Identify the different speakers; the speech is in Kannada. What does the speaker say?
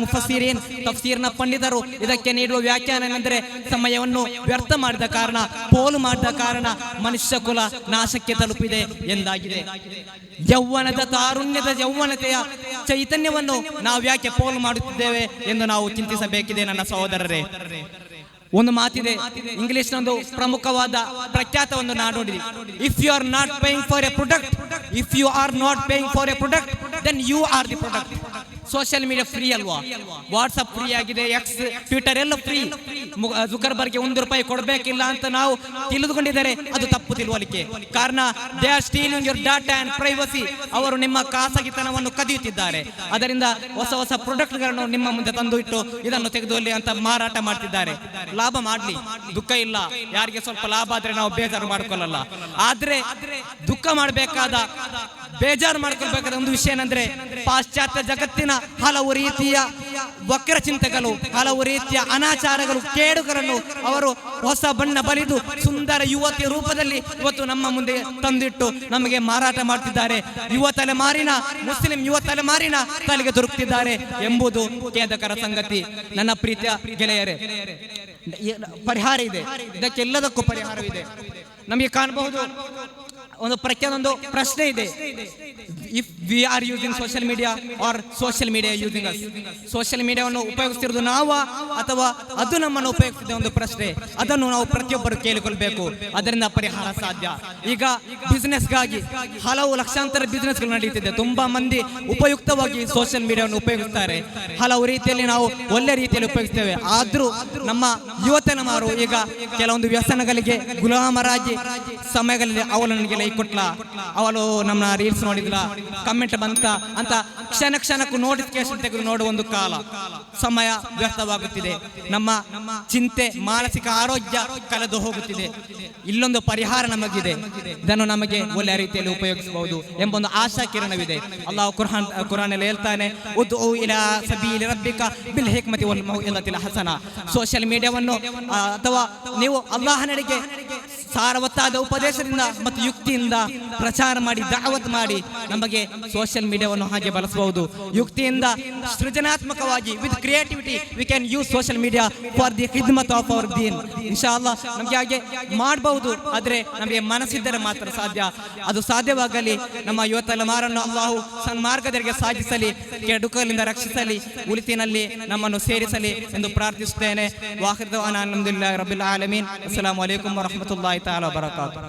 Speaker 1: ಮುಫಸ್ಸಿರೀನ್ ತಫ್ಸೀರ್ನ ಪಂಡಿತರು ಇದಕ್ಕೆ ನೀಡುವ ವ್ಯಾಖ್ಯಾನ ಏನೆಂದರೆ ಸಮಯವನ್ನು ವ್ಯರ್ಥ ಮಾಡಿದ ಕಾರಣ, ಪೋಲು ಮಾಡಿದ ಕಾರಣ ಮನುಷ್ಯ ಕುಲ ನಾಶಕ್ಕೆ ತಲುಪಿದೆ ಎಂದಾಗಿದೆ. ಯೌವನದ ತಾರುಣ್ಯದ ಯೌವನತೆಯ ಚೈತನ್ಯವನ್ನು ನಾವು ಯಾಕೆ ಪೋಲು ಮಾಡುತ್ತಿದ್ದೇವೆ ಎಂದು ನಾವು ಚಿಂತಿಸಬೇಕಿದೆ ನನ್ನ ಸಹೋದರರೇ. ಒಂದು ಮಾತಿದೆ, ಇಂಗ್ಲಿಷ್ನ ಒಂದು ಪ್ರಮುಖವಾದ ಪ್ರಖ್ಯಾತ ಒಂದು ನಾಡೋಡಿ, if you are not paying for a product, if you are not paying for a product then you are the product. Social media free ಅಲ್ವಾ? ವಾಟ್ಸಪ್ ಫ್ರೀ ಆಗಿದೆ, ಎಕ್ಸ್, ಟ್ವಿಟರ್ ಎಲ್ಲ ಫ್ರೀ. ಜುಕರ್ಬರ್ಗ್ಗೆ ₹1 ಕೊಡಬೇಕಿಲ್ಲ ಅಂತ ನಾವು ತಿಳಿದುಕೊಂಡಿದ್ದಾರೆ, ಅದು ತಪ್ಪು ತಿಳುವಳಿಕೆ. ಕಾರಣ they are stealing your data and privacy. ಅವರು ನಿಮ್ಮ ಖಾಸಗಿತನವನ್ನು ಕದಿಯುತ್ತಿದ್ದಾರೆ. ಅದರಿಂದ ಹೊಸ ಹೊಸ ಪ್ರಾಡಕ್ಟ್ಗಳನ್ನು ನಿಮ್ಮ ಮುಂದೆ ತಂದು ಇಟ್ಟು ಇದನ್ನು ತೆಗೆದುಕೊಳ್ಳಿ ಅಂತ ಮಾರಾಟ ಮಾಡ್ತಿದ್ದಾರೆ. ಲಾಭ ಮಾಡ್ಲಿ, ದುಃಖ ಇಲ್ಲ. ಯಾರಿಗೆ ಸ್ವಲ್ಪ ಲಾಭ ಆದ್ರೆ ನಾವು ಬೇಜಾರು ಮಾಡ್ಕೊಳ್ಳಲ್ಲ. ಆದ್ರೆ ದುಃಖ ಮಾಡಬೇಕಾದ, ಬೇಜಾರು ಮಾಡ್ಕೊಳ್ಬೇಕಾದ ಒಂದು ವಿಷಯ ಏನಂದ್ರೆ, ಪಾಶ್ಚಾತ್ಯ ಜಗತ್ತಿನ ಹಲವು ರೀತಿಯ ವಕ್ರ ಚಿಂತೆಗಳು, ಹಲವು ರೀತಿಯ ಅನಾಚಾರಗಳು, ಕೇಡುಗಳನ್ನು ಅವರು ಹೊಸ ಬಣ್ಣ ಬಳಿದು ಸುಂದರ ಯುವತಿಯ ರೂಪದಲ್ಲಿ ಇವತ್ತು ನಮ್ಮ ಮುಂದೆ ತಂದಿಟ್ಟು ನಮಗೆ ಮಾರಾಟ ಮಾಡ್ತಿದ್ದಾರೆ. ಯುವ ತಲೆಮಾರಿನ, ಮುಸ್ಲಿಂ ಯುವ ತಲೆಮಾರಿನ ತಲೆಗೆ ದೊರಕುತ್ತಿದ್ದಾರೆ ಎಂಬುದು ಖೇದಕರ ಸಂಗತಿ. ನನ್ನ ಪ್ರೀತಿಯ ಗೆಳೆಯರೇ, ಪರಿಹಾರ ಇದೆ, ಇದಕ್ಕೆಲ್ಲದಕ್ಕೂ ಪರಿಹಾರವಿದೆ. ನಮಗೆ ಕಾಣಬಹುದು, ಒಂದು ಒಂದು ಪ್ರಶ್ನೆ ಇದೆ, if we are using social media or social media using us. Social ಮೀಡಿಯಾವನ್ನು ಉಪಯೋಗಿಸ್ತಿರೋದು ನಾವಾ ಅಥವಾ ಅದು ನಮ್ಮನ್ನು ಉಪಯೋಗಿಸ್ತಿದೆ? ಒಂದು ಪ್ರಶ್ನೆ, ಅದನ್ನು ನಾವು ಪ್ರತಿಯೊಬ್ಬರು ಕೇಳಿಕೊಳ್ಬೇಕು. ಅದರಿಂದ ಪರಿಹಾರ ಸಾಧ್ಯ. ಈಗ ಬಿಸ್ನೆಸ್ಗಾಗಿ ಹಲವು ಲಕ್ಷಾಂತರ ಬಿಸ್ನೆಸ್ಗಳು ನಡೀತಿದೆ. ತುಂಬಾ ಮಂದಿ ಉಪಯುಕ್ತವಾಗಿ ಸೋಷಿಯಲ್ ಮೀಡಿಯಾವನ್ನು ಉಪಯೋಗಿಸ್ತಾರೆ. ಹಲವು ರೀತಿಯಲ್ಲಿ ನಾವು ಒಳ್ಳೆ ರೀತಿಯಲ್ಲಿ ಉಪಯೋಗಿಸ್ತೇವೆ. ಆದ್ರೂ ನಮ್ಮ ಯುವತನಮಾರು ಈಗ ಕೆಲವೊಂದು ವ್ಯಸನಗಳಿಗೆ ಗುಲಾಮರಾಗಿ ಸಮಯಗಳಲ್ಲಿ ಅವಳು ನನಗೆ ಲೈಕ್ ಕೊಟ್ಲ, ಅವಳು ನಮ್ಮ ರೀಲ್ಸ್ ನೋಡಿದ್ಲ, ಕಮೆಂಟ್ ಬಂತ ಅಂತ ಕ್ಷಣಕ್ಕೂ ನೋಟಿಫಿಕೇಶನ್ ತೆಗೆದು ನೋಡುವ ಒಂದು ಕಾಲ, ಸಮಯ ವ್ಯರ್ಥವಾಗುತ್ತಿದೆ. ನಮ್ಮ ಚಿಂತೆ, ಮಾನಸಿಕ ಆರೋಗ್ಯ ಕಳೆದು ಹೋಗುತ್ತಿದೆ. ಇಲ್ಲೊಂದು ಪರಿಹಾರ ನಮಗಿದೆ, ಇದನ್ನು ನಮಗೆ ಒಳ್ಳೆಯ ರೀತಿಯಲ್ಲಿ ಉಪಯೋಗಿಸಬಹುದು ಎಂಬ ಒಂದು ಆಶಾ ಕಿರಣವಿದೆ. ಅಲ್ಲಾಹ್ ಕುರಾನ್ ಅಲ್ಲಿ ಹೇಳ್ತಾನೆ, ಉದ್ಉ ಇಲಾ ಸಬೀಲಿ ರಬ್ಬಿಕ ಬಿಲ್ ಹಿಕ್ಮತಿ ವಲ್ ಮೌಇದತಿಲ್ ಹಸನ. ಸೋಷಿಯಲ್ ಮೀಡಿಯಾವನ್ನು ಅಥವಾ ನೀವು ಅಲ್ಲಾಹನೆಡೆಗೆ ಸಾರವತ್ತಾದ ಉಪದೇಶದಿಂದ ಮತ್ತು ಯುಕ್ತಿಯಿಂದ ಪ್ರಚಾರ ಮಾಡಿ, ದಾವತ್ ಮಾಡಿ ನಮಗೆ ಸೋಷಿಯಲ್ ಮೀಡಿಯಾವನ್ನು ಹಾಗೆ ಬಳಸಬಹುದು. ಯುಕ್ತಿಯಿಂದ, ಸೃಜನಾತ್ಮಕವಾಗಿ, with creativity we can use social media for the ಖಿದ್ಮತ್ ಆಫ್ ಅವರ್ ದೀನ್. ಇನ್ಶಾಅಲ್ಲಾ ನಮಗೆ ಹಾಗೆ ಮಾಡಬಹುದು, ಆದರೆ ನಮಗೆ ಮನಸ್ಸಿದ್ದರೆ ಮಾತ್ರ ಸಾಧ್ಯ. ಅದು ಸಾಧ್ಯವಾಗಲಿ ನಮ್ಮ ಯುವ ತಲೆಮಾರನ್ನು ಅಲ್ಲಾಹು ಸನ್ಮಾರ್ಗದರಿಗೆ ಸಾಗಿಸಲಿ, ಕೆಡುಕಲಿಂದ ರಕ್ಷಿಸಲಿ, ಉಳಿತಿನಲ್ಲಿ ನಮ್ಮನ್ನು ಸೇರಿಸಲಿ ಎಂದು ಪ್ರಾರ್ಥಿಸುತ್ತೇನೆ. ವಾಖಿರ್ ದಅವಾನಾ ಅಲ್ಹಮ್ದುಲಿಲ್ಲಾಹಿ ರಬ್ಬಿಲ್ ಆಲಮೀನ್. ಅಸ್ಸಲಾಮು ಅಲೈಕುಂ ವರಹ್ಮತುಲ್ಲಾಹಿ ತಾಲಾ ವಬರಕಾತುಹು.